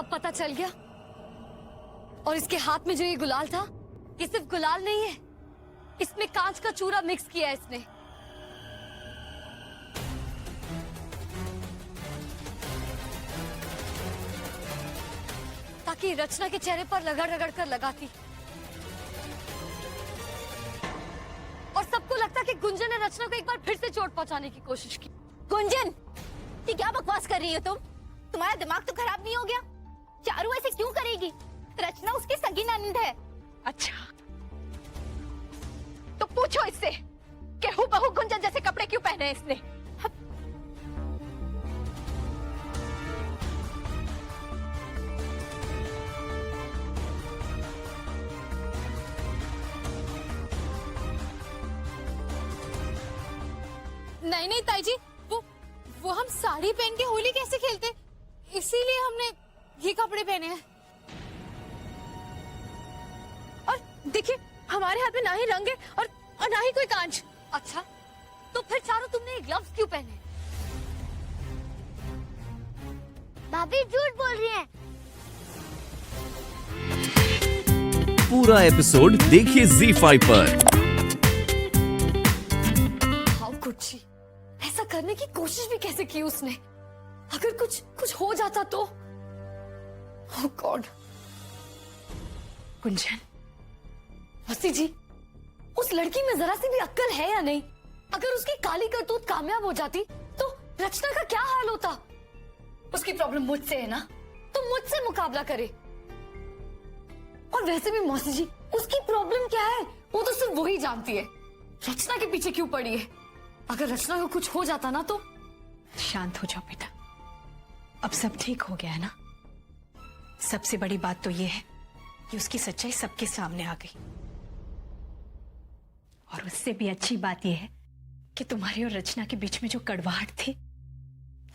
अब पता चल गया। और इसके हाथ में जो ये गुलाल था, ये सिर्फ गुलाल नहीं है, इसमें कांच का चूरा मिक्स किया है इसने। ताकि रचना के चेहरे पर रगड़ रगड़ कर लगाती। और सबको लगता कि गुंजन ने रचना को एक बार फिर से चोट पहुंचाने की कोशिश की। गुंजन, ये क्या बकवास कर रही हो तुम? तुम्हारा दिमाग तो खराब नहीं हो गया? चारू ऐसे क्यों करेगी? रचना उसकी सगी ननद है। अच्छा, तो पूछो इससे कि हूबहू गुंजन जैसे कपड़े क्यों पहने हैं इसने? नहीं नहीं ताई जी, वो हम साड़ी पहन के होली कैसे खेलते, इसीलिए हमने ये कपड़े पहने हैं। और देखिए, हमारे हाथ में ना ही रंग है और ना ही कोई कांच। अच्छा, तो फिर चारों तुमने ये ग्लव्स क्यों पहने? भाभी झूठ बोल रही हैं। पूरा एपिसोड देखिए ZEE5 पर। How could she? ऐसा करने की कोशिश भी कैसे की उसने? अगर कुछ हो जाता तो? ओह गॉड। गुंजन, मौसी जी, उस लड़की में जरा सी भी अक्ल है या नहीं? अगर उसकी काली करतूत कामयाब हो जाती तो रचना का क्या हाल होता? उसकी प्रॉब्लम मुझसे है ना, तो मुझसे मुकाबला करे। और वैसे भी मौसी जी, उसकी प्रॉब्लम क्या है वो तो सिर्फ वही जानती है। रचना के पीछे क्यों पड़ी है? अगर रचना को कुछ हो जाता ना तो? शांत हो जाओ बेटा, अब सब ठीक हो गया है ना। सबसे बड़ी बात तो ये है कि उसकी सच्चाई सबके सामने आ गई। और उससे भी अच्छी बात यह है कि तुम्हारी और रचना के बीच में जो कड़वाहट थी,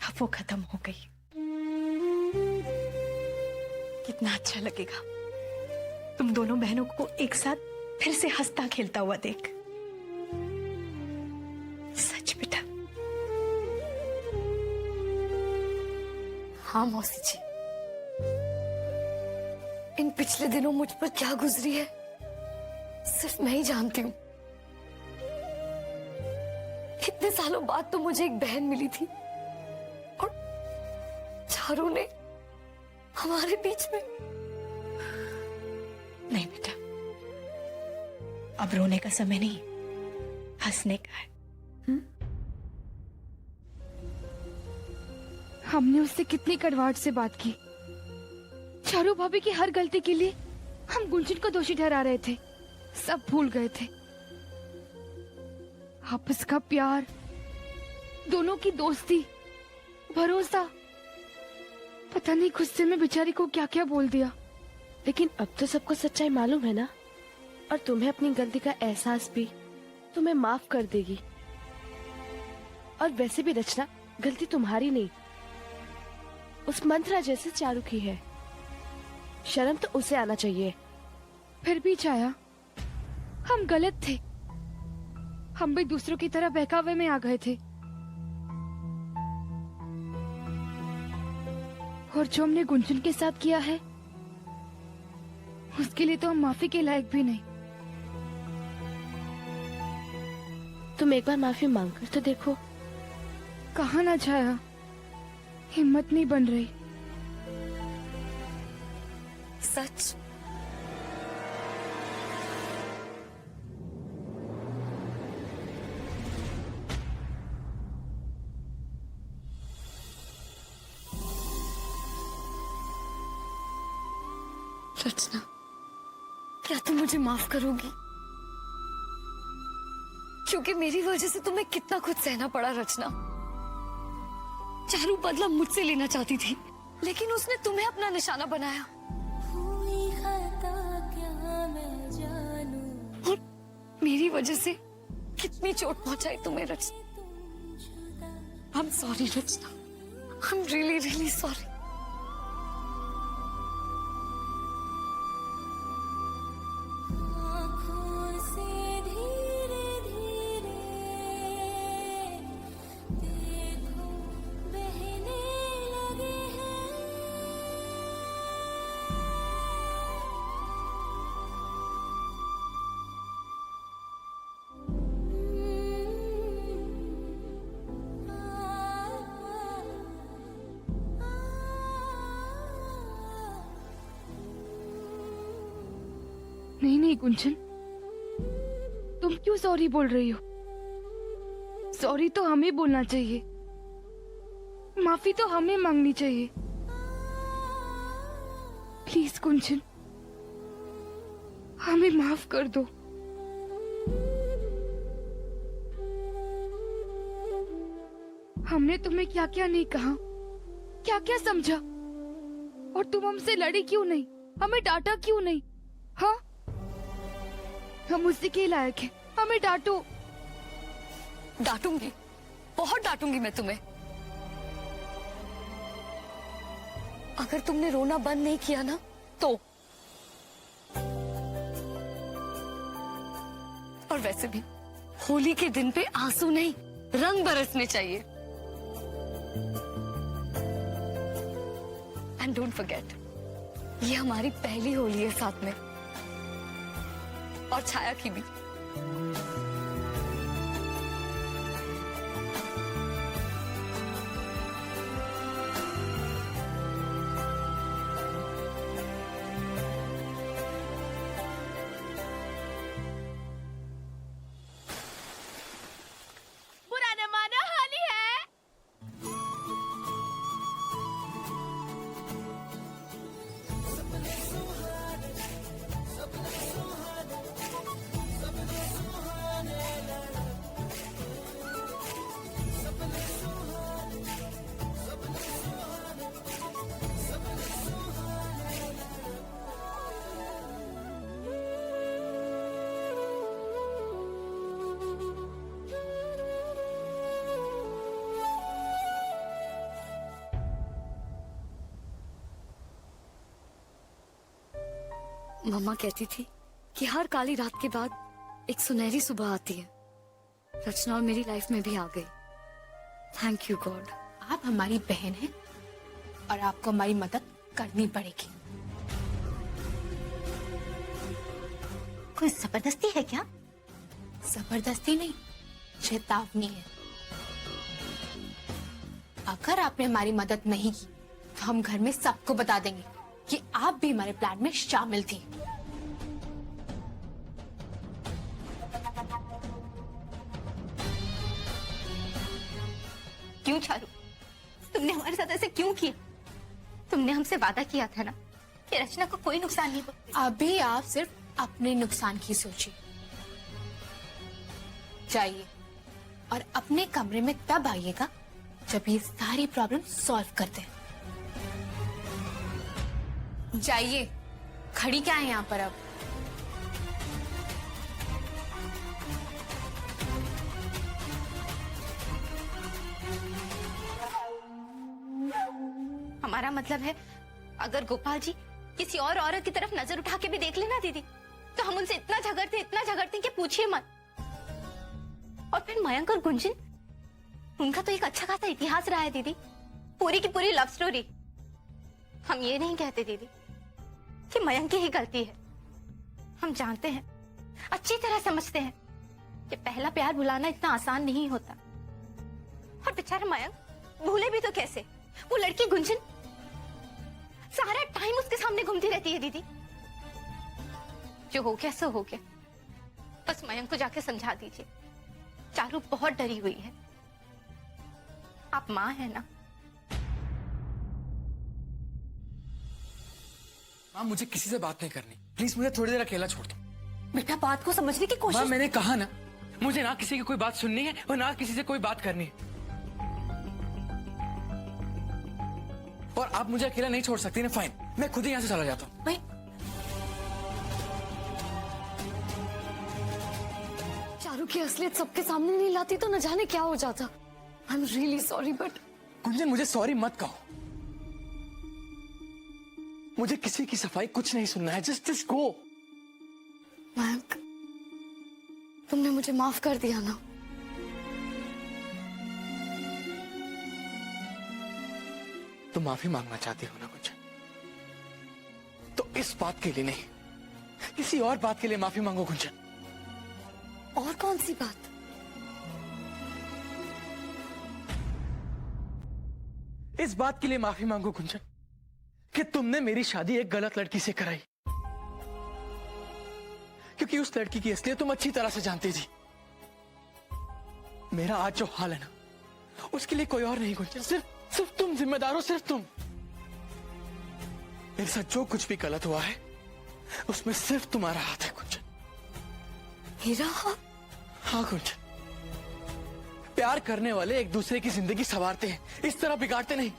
अब वो खत्म हो गई। कितना अच्छा लगेगा तुम दोनों बहनों को एक साथ फिर से हंसता खेलता हुआ देख। सच बेटा। हाँ मौसी जी, इन पिछले दिनों मुझ पर क्या गुजरी है सिर्फ मैं ही जानती हूँ। इतने सालों बाद तो मुझे एक बहन मिली थी और चारों ने हमारे बीच में। नहीं बेटा, अब रोने का समय नहीं, हंसने का है। हमने उससे कितनी कड़वाहट से बात की। चारू भाभी की हर गलती के लिए हम गुंजन को दोषी ठहरा रहे थे। सब भूल गए थे। आपस का प्यार, दोनों की दोस्ती, भरोसा। पता नहीं गुस्से में बेचारी को क्या क्या बोल दिया। लेकिन अब तो सबको सच्चाई मालूम है ना, और तुम्हें अपनी गलती का एहसास भी तुम्हें माफ कर देगी। और वैसे भी रचना, गलती तुम्हारी नहीं, उस मंत्रा जैसे चारू की है। शर्म तो उसे आना चाहिए। फिर भी छाया, हम गलत थे। हम भी दूसरों की तरह बहकावे में आ गए थे। और जो हमने गुंजन के साथ किया है, उसके लिए तो हम माफी के लायक भी नहीं। तुम एक बार माफी मांग कर तो देखो। कहाँ ना छाया, हिम्मत नहीं बन रही। सच? रचना, क्या तुम मुझे माफ करोगी? क्योंकि मेरी वजह से तुम्हें कितना कुछ सहना पड़ा रचना। चारू बदला मुझसे लेना चाहती थी, लेकिन उसने तुम्हें अपना निशाना बनाया। और मेरी वजह से कितनी चोट पहुंचाई तुम्हें Rachna. I am sorry Rachna, I am really really sorry. नहीं नहीं गुंजन, तुम क्यों सॉरी बोल रही हो? सॉरी तो हमें बोलना चाहिए, माफी तो हमें मांगनी चाहिए। प्लीज गुंजन, हमें माफ कर दो। हमने तुम्हें क्या क्या नहीं कहा, क्या क्या समझा, और तुम हमसे लड़ी क्यों नहीं, हमें डांटा क्यों नहीं? हाँ, हम उसी के लायक हैं, हमें डांटो। डांटूंगी, बहुत डांटूंगी मैं तुम्हें। अगर तुमने रोना बंद नहीं किया ना तो। और वैसे भी होली के दिन पे आंसू नहीं, रंग बरसने चाहिए। एंड डोंट फॉरगेट, ये हमारी पहली होली है साथ में, और छाया की भी। बुरा न मानो, होली है। मम्मा कहती थी कि हर काली रात के बाद एक सुनहरी सुबह आती है। रचना और मेरी लाइफ में भी आ गई। Thank you God. आप हमारी बहन हैं और आपको हमारी मदद करनी पड़ेगी। कोई जबरदस्ती है क्या? जबरदस्ती नहीं, चेतावनी है। अगर आपने हमारी मदद नहीं की तो हम घर में सबको बता देंगे कि आप भी हमारे प्लान में शामिल थी। क्यों चारू, तुमने हमारे साथ ऐसे क्यों किया? तुमने हमसे वादा किया था ना कि रचना को कोई नुकसान नहीं होगा। अभी आप सिर्फ अपने नुकसान की सोचिए। जाइए और अपने कमरे में तब आइएगा जब ये सारी प्रॉब्लम सॉल्व करते हैं। जाइए, खड़ी क्या है यहाँ पर अब? हमारा मतलब है, अगर गोपाल जी किसी और औरत की तरफ नजर उठा के भी देख लेना दीदी, तो हम उनसे इतना झगड़ते कि पूछिए मत। और फिर मयंक और गुंजन, उनका तो एक अच्छा खासा इतिहास रहा है दीदी, पूरी की पूरी लव स्टोरी। हम ये नहीं कहते दीदी कि मयंक की ही गलती है। हम जानते हैं, अच्छी तरह समझते हैं कि पहला प्यार भुलाना इतना आसान नहीं होता। और बेचारा मयंक भूले भी तो कैसे? वो लड़की गुंजन सारा टाइम उसके सामने घूमती रहती है दीदी। जो हो गया सो हो गया, बस मयंक को जाके समझा दीजिए। चारू बहुत डरी हुई है। आप माँ है ना? माँ, मुझे किसी से बात नहीं करनी, प्लीज मुझे थोड़ी देर अकेला छोड़ दो। बेटा, बात को समझने की माँ, कोशिश। मैंने कहा ना, मुझे ना किसी की कोई बात सुननी है और ना किसी से कोई बात करनी है। और आप मुझे अकेला नहीं छोड़ सकती ना, फाइन, मैं खुद ही यहाँ से चला जाता हूँ। भाई, चारू की असलियत सबके सामने नहीं लाती तो न जाने क्या हो जाता। आई am really sorry, but Gunjan, मुझे सॉरी मत कहो। मुझे किसी की सफाई कुछ नहीं सुनना है। Just go. मयंक, तुमने मुझे माफ कर दिया ना? तुम माफी मांगना चाहती हो ना गुंजन, तो इस बात के लिए नहीं, किसी और बात के लिए माफी मांगो गुंजन। और कौन सी बात? इस बात के लिए माफी मांगो गुंजन कि तुमने मेरी शादी एक गलत लड़की से कराई। क्योंकि उस लड़की की असलियत तुम अच्छी तरह से जानती थी। मेरा आज जो हाल है ना, उसके लिए कोई और नहीं गुंजन, सिर्फ तुम जिम्मेदार हो, सिर्फ तुम। मेरे साथ जो कुछ भी गलत हुआ है उसमें सिर्फ तुम्हारा हाथ है गुंजन। मेरा हाथ? हाँ गुंजन, प्यार करने वाले एक दूसरे की जिंदगी संवारते हैं, इस तरह बिगाड़ते नहीं।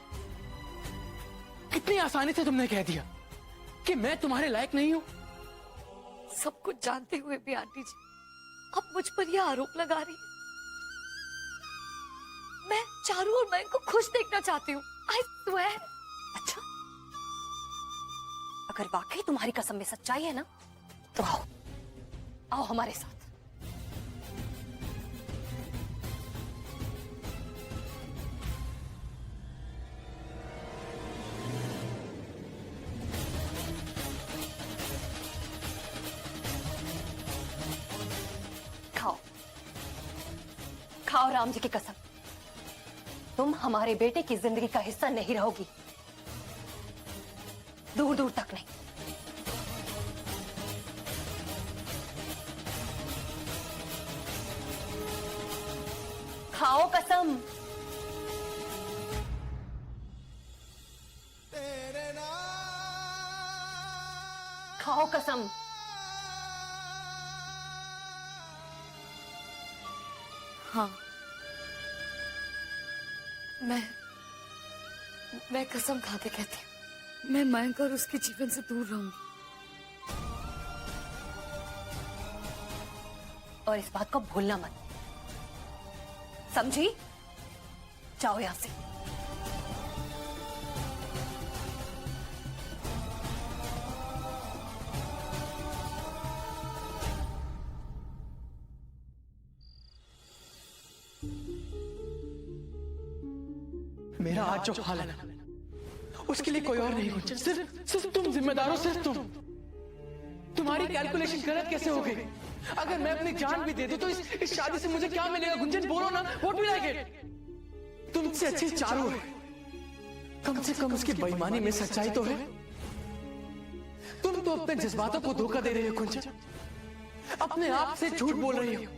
कितनी आसानी से तुमने कह दिया कि मैं तुम्हारे लायक नहीं हूं। सब कुछ जानते हुए भी आंटी जी अब मुझ पर यह आरोप लगा रही है। मैं चारू और मैं को खुश देखना चाहती हूँ। I swear। अच्छा, अगर वाकई तुम्हारी कसम में सच्चाई है ना, तो आओ आओ हमारे साथ। खाओ खाओ राम जी की कसम, तुम हमारे बेटे की जिंदगी का हिस्सा नहीं रहोगी, दूर दूर तक नहीं। खाओ कसम। खाओ कसम। हाँ, मैं कसम खा के कहती हूँ, मैं मयंक और उसके जीवन से दूर रहूंगी। और इस बात को भूलना मत, समझी? जाओ यहां से। मेरा आज जो हाल है ना, उसके लिए कोई और नहीं गुंजन, सिर्फ तुम जिम्मेदार हो, सिर्फ तुम। तुम्हारी कैलकुलेशन गलत कैसे हो गई? अगर मैं अपनी जान भी दे दूं तो इस शादी से मुझे क्या मिलेगा गुंजन? बोलो ना, व्हाट विल आई गेट? तुमसे अच्छी चारू है, कम से कम उसकी बेईमानी में सच्चाई तो है। तुम तो अपने जज्बातों को धोखा दे रही हो गुंजन, अपने आप से झूठ बोल रही हो।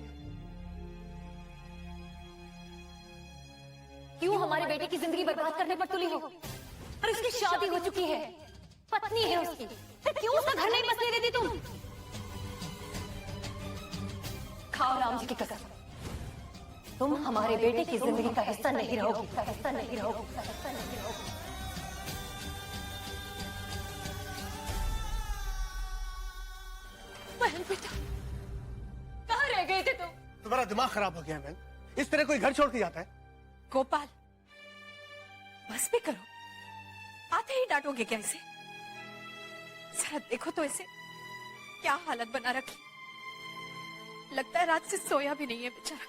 क्यों हमारे बेटे की जिंदगी बर्बाद करने पर तुली हो? और उसकी शादी हो चुकी है, पत्नी है उसकी, फिर क्यों उसका घर नहीं बसने देती तुम? खाओ राम जी की कसम, तुम हमारे बेटे की जिंदगी का हिस्सा नहीं रहोगी, हिस्सा नहीं रहोगी, हिस्सा नहीं रहोगी। बहन बेटा, कहाँ रह गए थे तुम? तुम्हारा दिमाग खराब हो गया है बहन, इस तरह कोई घर छोड़ के जाता है? गोपाल, बस भी करो, आते ही डांटोगे क्या इसे? जरा देखो तो इसे क्या हालत बना रखी, लगता है रात से सोया भी नहीं है बेचारा।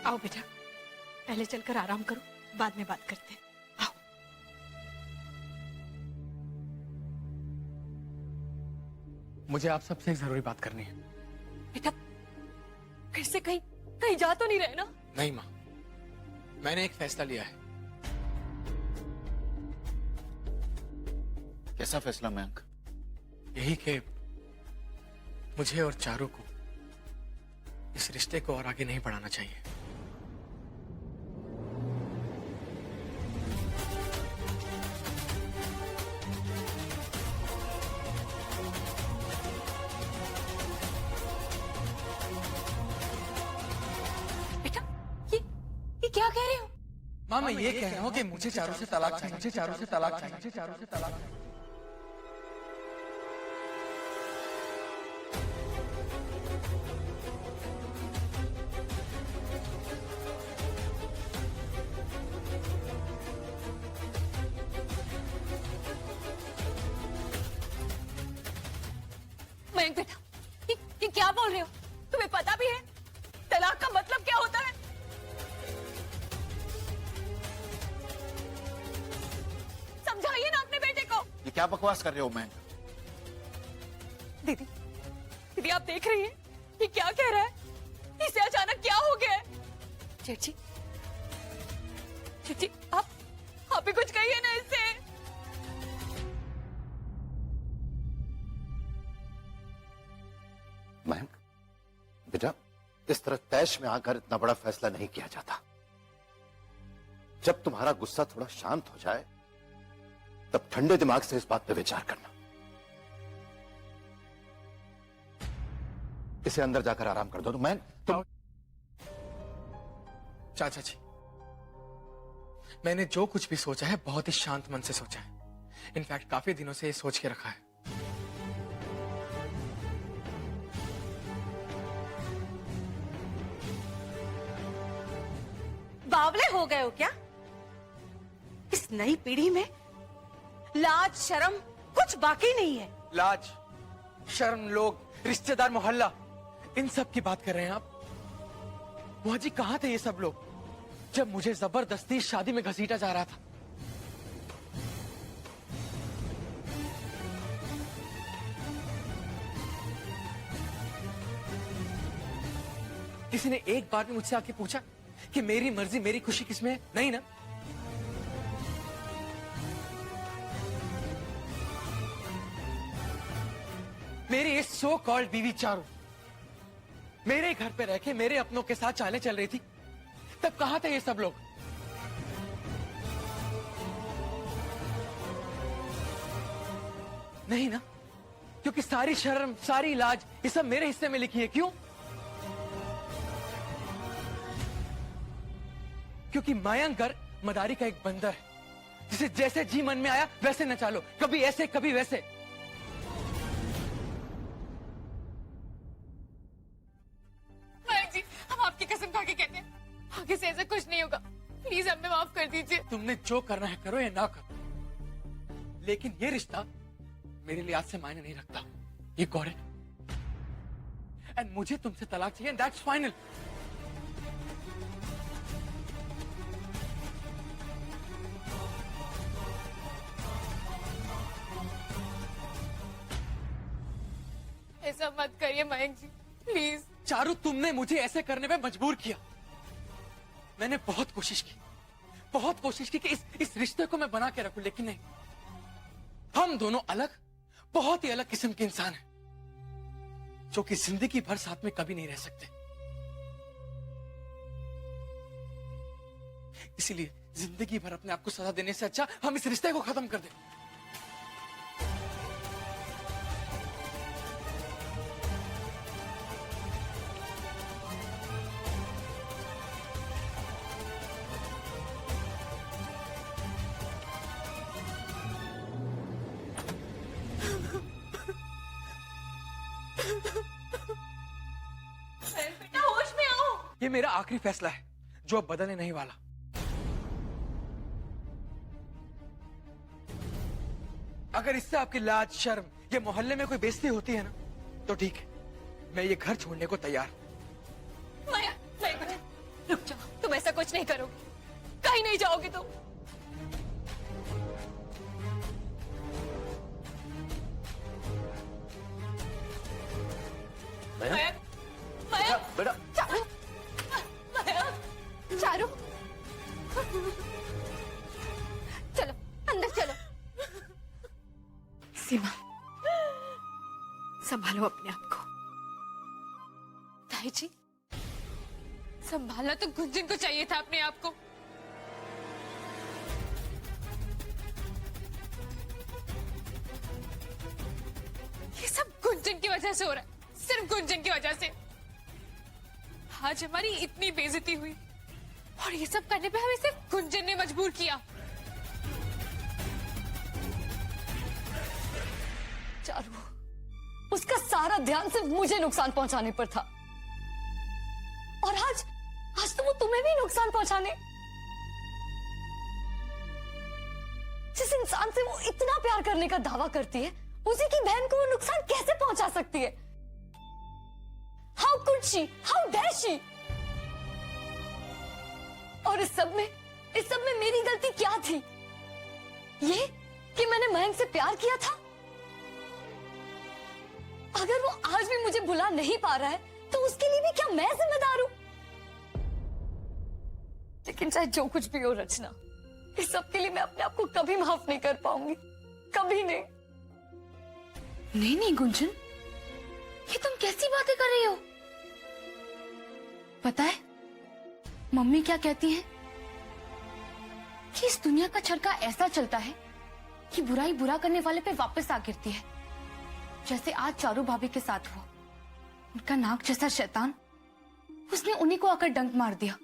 आओ बेटा, पहले चलकर आराम करो, बाद में बात करते हैं। आओ। मुझे आप सबसे एक जरूरी बात करनी है। बेटा, फिर से कहीं कहीं जा तो नहीं रहे ना? नहीं माँ, मैंने एक फैसला लिया है। कैसा फैसला मयंक? यही कि मुझे और चारू को इस रिश्ते को और आगे नहीं बढ़ाना चाहिए। बेटा, ये क्या कह रहे हो? माँ, मैं ये कह रहा हूँ कि मुझे चारू से तलाक चाहिए, मुझे चारू से तलाक चाहिए, मुझे चारू से तलाक चाहिए। मयंक बेटा, ये क्या बोल रहे हो? तुम्हें पता भी है तलाक का मतलब क्या होता है? समझाइए ना अपने बेटे को। ये क्या बकवास कर रहे हो मयंक? दीदी, दीदी आप देख रही हैं ये क्या कह रहा है? इसे अचानक क्या हो गया? जेठी, जेठी आप भी कुछ कहिए ना इससे। इस तरह तैश में आकर इतना बड़ा फैसला नहीं किया जाता। जब तुम्हारा गुस्सा थोड़ा शांत हो जाए तब ठंडे दिमाग से इस बात पे विचार करना। इसे अंदर जाकर आराम कर दो। तुम चाचा जी, मैंने जो कुछ भी सोचा है बहुत ही शांत मन से सोचा है। इनफैक्ट काफी दिनों से ये सोच के रखा है। बावले हो गए हो क्या? इस नई पीढ़ी में लाज शर्म कुछ बाकी नहीं है। लाज शर्म, लोग, रिश्तेदार, मोहल्ला, इन सब की बात कर रहे हैं आप? बुआ जी, कहां थे ये सब लोग जब मुझे जबरदस्ती शादी में घसीटा जा रहा था? किसी ने एक बार भी मुझसे आके पूछा कि मेरी मर्जी मेरी खुशी किसमें है? नहीं ना। मेरी इस सो कॉल्ड बीवी चारू मेरे घर पे रह के मेरे अपनों के साथ चालें चल रही थी, तब कहां थे ये सब लोग? नहीं ना, क्योंकि सारी शर्म, सारी लाज ये सब मेरे हिस्से में लिखी है। क्यों? क्योंकि मयंकर मदारी का एक बंदर है जिसे जैसे जी मन में आया वैसे नचा लो, कभी ऐसे कभी वैसे। जी, हम आपकी कसम खा के कहते हैं, आगे से ऐसा कुछ नहीं होगा। प्लीज हमें माफ कर दीजिए। तुमने जो करना है करो या ना करो, लेकिन ये रिश्ता मेरे लिए आज से मायने नहीं रखता। ये गौर है, एंड मुझे तुमसे तलाक चाहिए, एंड दैट्स फाइनल। ऐसा मत करिए मयंक जी, प्लीज। चारू, तुमने मुझे ऐसे करने में मजबूर किया। मैंने बहुत कोशिश की कि इस रिश्ते को मैं बना के रखूं, लेकिन नहीं। हम दोनों अलग, बहुत ही अलग किस्म के इंसान हैं, जो कि जिंदगी भर साथ में कभी नहीं रह सकते। इसीलिए जिंदगी भर अपने आप को सजा देने से अच्छा हम इस रिश्ते को खत्म कर दें। बेटा होश में आओ। ये मेरा आखिरी फैसला है जो अब बदलने नहीं वाला। अगर इससे आपकी लाज शर्म ये मोहल्ले में कोई बेइज्जती होती है ना, तो ठीक है, मैं ये घर छोड़ने को तैयार। माया, रुक जाओ, तुम ऐसा कुछ नहीं करोगे, कहीं नहीं जाओगे तुम। माया, माया, बेटा, चारू, माया, चारू, चलो अंदर चलो। सीमा, संभालो अपने आप को। ताई जी, संभालना तो गुंजन को चाहिए था अपने आप को। ये सब गुंजन की वजह से हो रहा है, सिर्फ गुंजन की वजह से। आज हमारी इतनी बेइज्जती हुई और ये सब करने पे हमें सिर्फ गुंजन ने मजबूर किया। चारू, उसका सारा ध्यान सिर्फ मुझे नुकसान पहुंचाने पर था, और आज तो वो तुम्हें भी नुकसान पहुंचाने। जिस इंसान से वो इतना प्यार करने का दावा करती है, उसी की बहन को वो नुकसान कैसे पहुंचा सकती है? How could she, how dare she? और इस सब में मेरी गलती क्या थी? ये कि मैंने मयंक से प्यार किया था। अगर वो आज भी मुझे भुला नहीं पा रहा है, तो उसके लिए भी क्या मैं जिम्मेदार हूं? लेकिन चाहे जो कुछ भी हो रचना, इस सब के लिए मैं अपने आप को कभी माफ नहीं कर पाऊंगी, कभी नहीं। नहीं गुंजन, ये तुम कैसी बातें कर रही हो? पता है मम्मी क्या कहती हैं कि इस दुनिया का चरखा ऐसा चलता है कि बुराई बुरा करने वाले पे वापस आ गिरती है, जैसे आज चारू भाभी के साथ हुआ। उनका नाक जैसा शैतान उसने उन्हीं को आकर डंक मार दिया।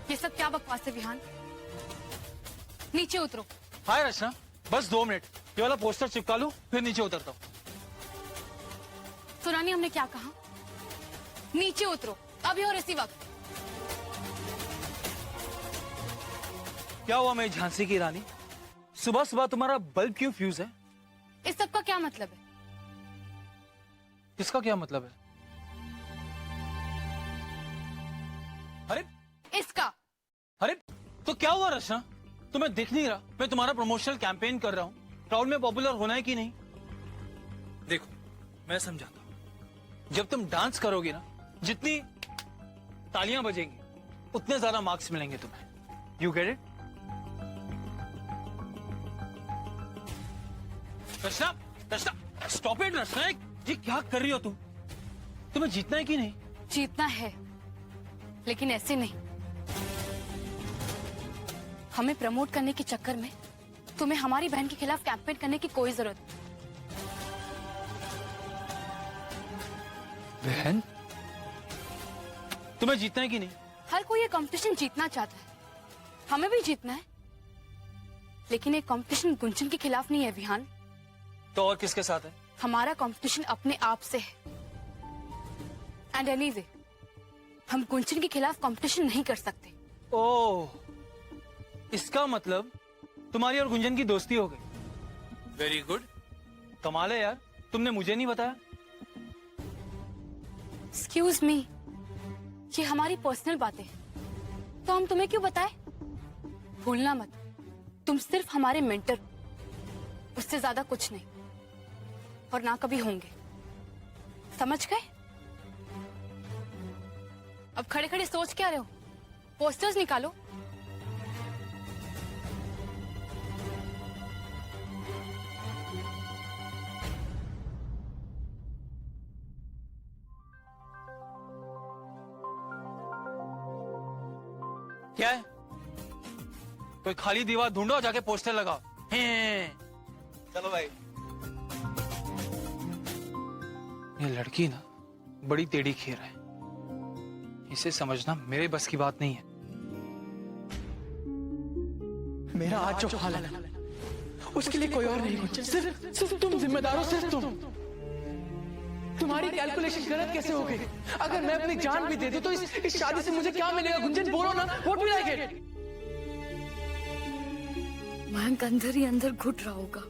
ये सब क्या बकवास है विहान? नीचे उतरो। हाय रचना, बस 2 मिनट, ये वाला पोस्टर चिपका लूं फिर नीचे उतरता हूँ। सुनानी हमने क्या कहा? नीचे उतरो अभी और इसी वक्त। क्या हुआ मेरी झांसी की रानी? सुबह सुबह तुम्हारा बल्ब क्यों फ्यूज है? इस सब का क्या मतलब है? इसका क्या मतलब है? अरे इसका। अरे तो क्या हुआ रचना? तुम्हें दिख नहीं रहा मैं तुम्हारा प्रमोशनल कैंपेन कर रहा हूँ? क्राउड में पॉपुलर होना है कि नहीं? देखो मैं समझाता हूँ, जब तुम डांस करोगे ना, जितनी तालियां बजेंगी उतने ज्यादा मार्क्स मिलेंगे तुम्हें। You get it? Rachna, Rachna stop it Rachna, ये क्या कर रही हो तुम? तुम्हें जीतना है कि नहीं? जीतना है लेकिन ऐसे नहीं। हमें प्रमोट करने के चक्कर में तुम्हें हमारी बहन के खिलाफ कैंपेन करने की कोई जरूरत नहीं। बहन, तुम्हें जीतना है कि नहीं? हर कोई ये कंपटीशन जीतना चाहता है, हमें भी जीतना है, लेकिन ये कंपटीशन गुंजन के खिलाफ नहीं है विहान। तो और किसके साथ है? हमारा कंपटीशन अपने आप से है। एंड एनीवे, हम गुंजन के खिलाफ कंपटीशन नहीं कर सकते। ओह, इसका मतलब तुम्हारी और गुंजन की दोस्ती हो गई। वेरी गुड, कमाल है यार, तुमने मुझे नहीं बताया। एक्सक्यूज मी, ये हमारी पर्सनल बातें हैं, तो हम तुम्हें क्यों बताएं? भूलना मत, तुम सिर्फ हमारे मेंटर, उससे ज्यादा कुछ नहीं, और ना कभी होंगे। समझ गए? अब खड़े खड़े सोच क्या रहे हो? पोस्टर्स निकालो। क्या है? कोई खाली दीवार ढूंढो, जाके पोस्टर लगाओ। चलो भाई। ये लड़की ना बड़ी टेढ़ी खीर है, इसे समझना मेरे बस की बात नहीं है। मेरा आज जो हाल है उसके लिए कोई और नहीं गुंजन, सिर्फ तुम जिम्मेदार हो, सिर्फ तुम। तुम्हारी कैलकुलेशन गलत कैसे हो गई? अगर मैं अपनी जान भी दे दूं तो इस शादी से मुझे क्या मिलेगा गुंजन? बोलो ना, what will I get? Mayank अंदर ही अंदर घुट रहा होगा,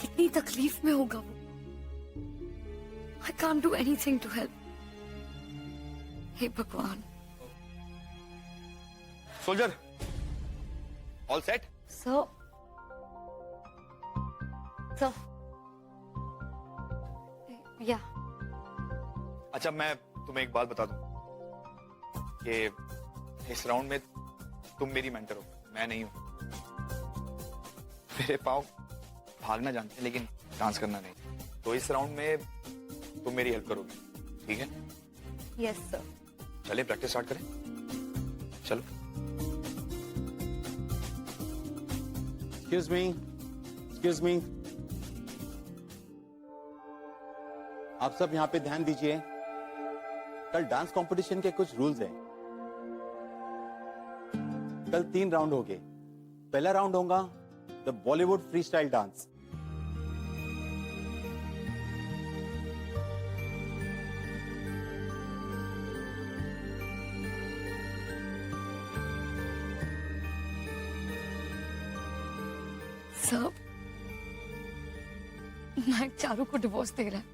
कितनी तकलीफ में होगा वो। I can't do anything to help. हे भगवान। Soldier, all set? सर, या। अच्छा, मैं तुम्हें एक बात बता दूं कि इस राउंड में तुम मेरी मेंटर हो, मैं नहीं हूं। मेरे पाँव भागना जानते हैं लेकिन डांस करना नहीं, तो इस राउंड में तुम मेरी हेल्प करोगी, ठीक है? Yes sir. चलिए प्रैक्टिस स्टार्ट करें, चलो। एक्सक्यूज मी, आप सब यहाँ पे ध्यान दीजिए। कल डांस कंपटीशन के कुछ रूल्स हैं। कल 3 राउंड होंगे। पहला राउंड होगा the Bollywood free style dance. Sir, मैं चारू को डिवोर्स दे रहा है,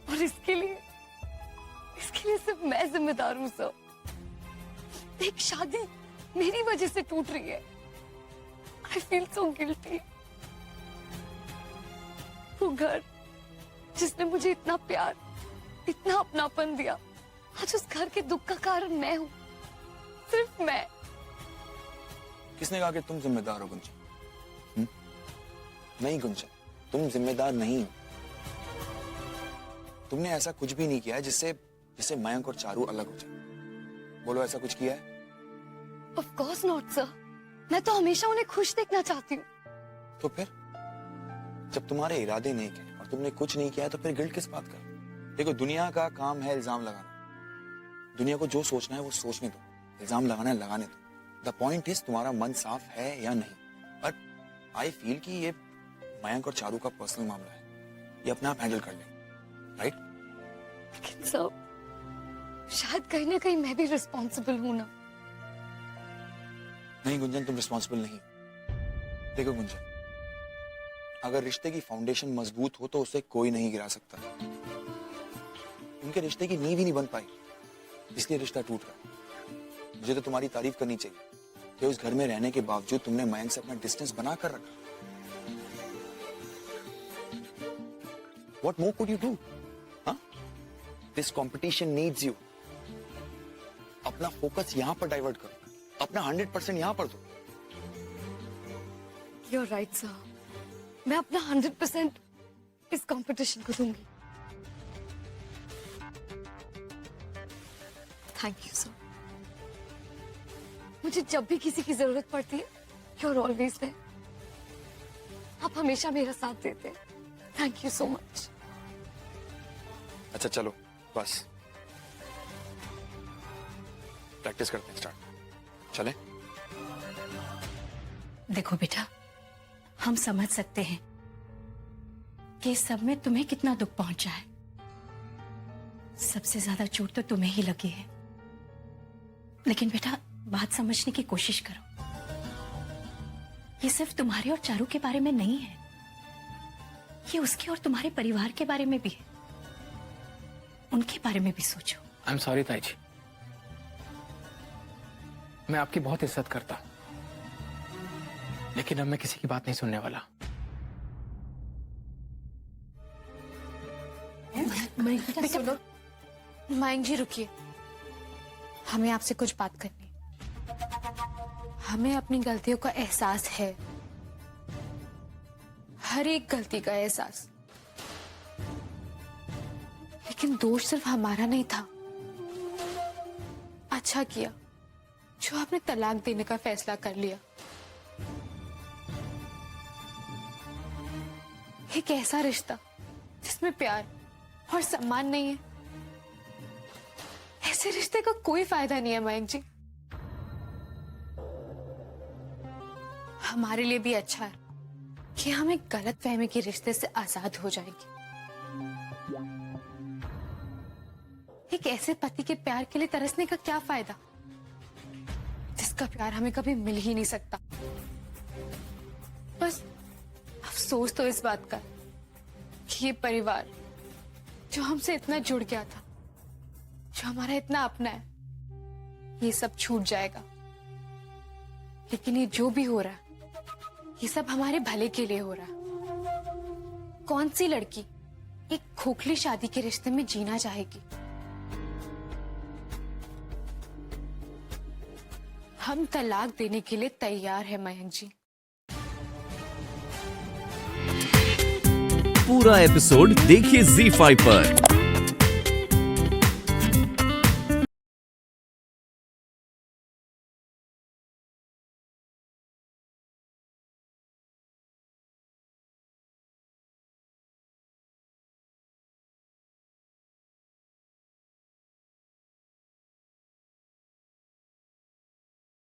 और इसके लिए सिर्फ मैं जिम्मेदार हूं सर। एक शादी मेरी वजह से टूट रही है। I feel so guilty. वो घर जिसने मुझे इतना प्यार, इतना अपनापन दिया, आज उस घर के दुख का कारण मैं हूँ, सिर्फ मैं। किसने कहा कि तुम जिम्मेदार हो गुंजन? नहीं गुंजन, तुम जिम्मेदार नहीं हो। तुमने ऐसा कुछ भी नहीं किया है जिससे मयंक और चारू अलग हो जाए। बोलो, ऐसा कुछ किया है? Of course not, sir. मैं तो हमेशा उन्हें खुश देखना चाहती हूँ। तो फिर जब तुम्हारे इरादे नेक हैं और तुमने कुछ नहीं किया है तो फिर गिल्ट किस बात का? देखो, दुनिया का काम है इल्जाम लगाना। दुनिया को जो सोचना है वो सोचने दो, इल्जाम लगाना है लगाने दो। द पॉइंट इज तुम्हारा मन साफ है या नहीं। बट आई फील कि ये मयंक और चारू का पर्सनल मामला है, ये अपने आप हैंडल कर लें, राइट? लेकिन सर, शायद कहीं ना कहीं मैं भी रिस्पॉन्सिबल हूं ना। नहीं गुंजन, तुम रिस्पॉन्सिबल नहीं। देखो गुंजन, अगर रिश्ते की फाउंडेशन मजबूत हो तो उसे कोई नहीं गिरा सकता। उनके रिश्ते की नींव ही नहीं बन पाई, इसलिए रिश्ता टूट रहा। मुझे तो तुम्हारी तारीफ करनी चाहिए कि उस घर में रहने के बावजूद तुमने मयंक से अपना डिस्टेंस बना कर रखा। What more could you do? Huh? This competition needs you. अपना फोकस यहां पर डाइवर्ट करो, अपना 100% यहां पर दो। You're right, sir. मैं अपना 100% इस कंपटीशन को दूंगी। Thank you sir. मुझे जब भी किसी की जरूरत पड़ती है, you're always there. आप हमेशा मेरा साथ देते हैं। Thank you so much. अच्छा चलो, बस प्रैक्टिस करते हैं, स्टार्ट। चले? देखो बेटा, हम समझ सकते हैं कि इस सब में तुम्हें कितना दुख पहुंचा है। सबसे ज्यादा चोट तो तुम्हें ही लगी है। लेकिन बेटा, बात समझने की कोशिश करो। ये सिर्फ तुम्हारे और चारू के बारे में नहीं है, ये उसके और तुम्हारे परिवार के बारे में भी है। उनके बारे में भी सोचो। आई एम सॉरी ताई जी, मैं आपकी बहुत इज्जत करता हूं, लेकिन अब मैं किसी की बात नहीं सुनने वाला। सुनो, मयंक जी रुकिए, हमें आपसे कुछ बात करनी है। हमें अपनी गलतियों का एहसास है, हर एक गलती का एहसास, लेकिन दोष सिर्फ हमारा नहीं था। अच्छा किया जो आपने तलाक देने का फैसला कर लिया। एक ऐसा रिश्ता जिसमें प्यार और सम्मान नहीं है, ऐसे रिश्ते का कोई फायदा नहीं है मयंक जी। हमारे लिए भी अच्छा है कि हम एक गलत फहमी के रिश्ते से आजाद हो जाएंगे। एक ऐसे पति के प्यार के लिए तरसने का क्या फायदा जिसका प्यार हमें कभी मिल ही नहीं सकता। बस अफसोस तो इस बात का कि ये परिवार जो हमसे इतना जुड़ गया था, जो हमारा इतना अपना है, ये सब छूट जाएगा। लेकिन ये जो भी हो रहा है, ये सब हमारे भले के लिए हो रहा है। कौन सी लड़की एक खोखली शादी के रिश्ते में जीना चाहेगी? हम तलाक देने के लिए तैयार हैं मयंक जी। पूरा एपिसोड देखिए ZEE5 पर।